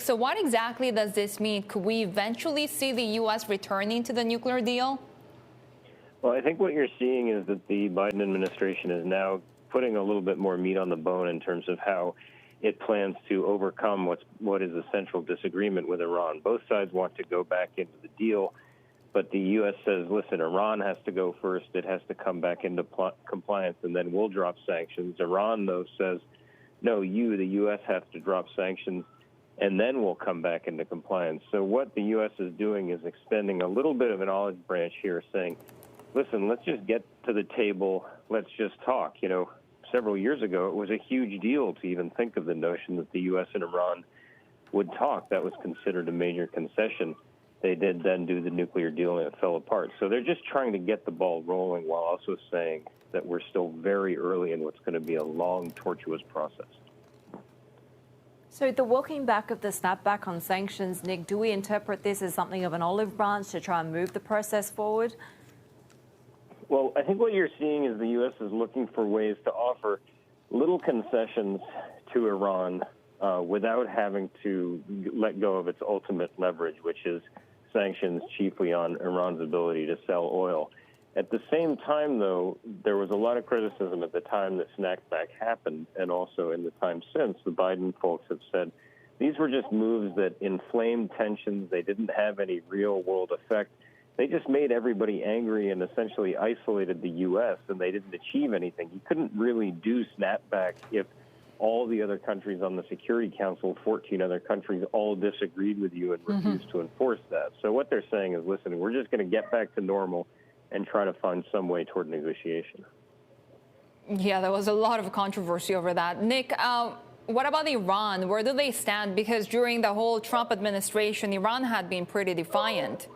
So what exactly does this mean? Could we eventually see the U.S. returning to the nuclear deal? Well, I think what you're seeing is that the Biden administration is now putting a little bit more meat on the bone in terms of how it plans to overcome what is a central disagreement with Iran. Both sides want to go back into the deal, but the U.S. says, listen, Iran has to go first. It has to come back into compliance, and then we'll drop sanctions. Iran, though, says, no, the U.S. has to drop sanctions, and then we'll come back into compliance. So what the U.S. is doing is extending a little bit of an olive branch here, saying, listen, let's just get to the table. Let's just talk. Several years ago, it was a huge deal to even think of the notion that the U.S. and Iran would talk. That was considered a major concession. They did then do the nuclear deal, and it fell apart. So they're just trying to get the ball rolling while also saying that we're still very early in what's going to be a long, tortuous process. So the walking back of the snapback on sanctions, Nick, do we interpret this as something of an olive branch to try and move the process forward? Well, I think what you're seeing is the U.S. is looking for ways to offer little concessions to Iran without having to let go of its ultimate leverage, which is sanctions chiefly on Iran's ability to sell oil. At the same time, though, there was a lot of criticism at the time that snapback happened, and also in the time since. The Biden folks have said these were just moves that inflamed tensions. They didn't have any real-world effect. They just made everybody angry and essentially isolated the U.S., and they didn't achieve anything. You couldn't really do snapback if all the other countries on the Security Council, 14 other countries, all disagreed with you and refused to enforce that. So what they're saying is, listen, we're just going to get back to normal and try to find some way toward negotiation. Yeah, there was a lot of controversy over that. Nick, what about Iran? Where do they stand? Because during the whole Trump administration, Iran had been pretty defiant.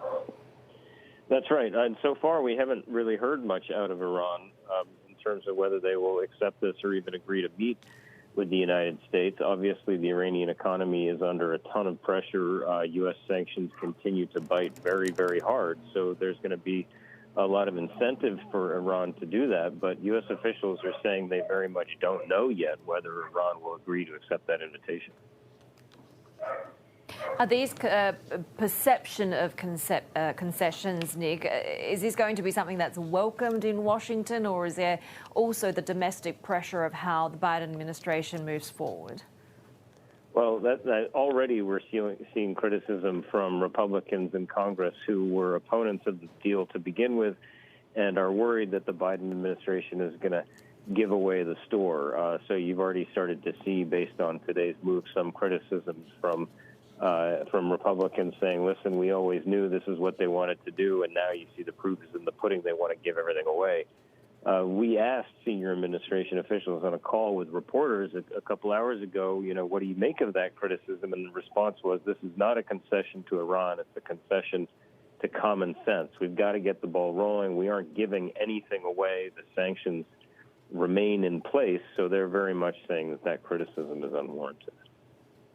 That's right. And so far, we haven't really heard much out of Iran in terms of whether they will accept this or even agree to meet with the United States. Obviously, the Iranian economy is under a ton of pressure. U.S. sanctions continue to bite very, very hard. So there's going to be a lot of incentive for Iran to do that. But U.S. officials are saying they very much don't know yet whether Iran will agree to accept that invitation. Are these perception of concessions, Nick, is this going to be something that's welcomed in Washington, or is there also the domestic pressure of how the Biden administration moves forward? Well, that already we're seeing criticism from Republicans in Congress who were opponents of the deal to begin with and are worried that the Biden administration is going to give away the store. So you've already started to see, based on today's move, some criticisms from Republicans saying, listen, we always knew this is what they wanted to do, and now you see the proof is in the pudding. They want to give everything away. We asked senior administration officials on a call with reporters a couple hours ago, what do you make of that criticism? And the response was, this is not a concession to Iran. It's a concession to common sense. We've got to get the ball rolling. We aren't giving anything away. The sanctions remain in place. So they're very much saying that criticism is unwarranted.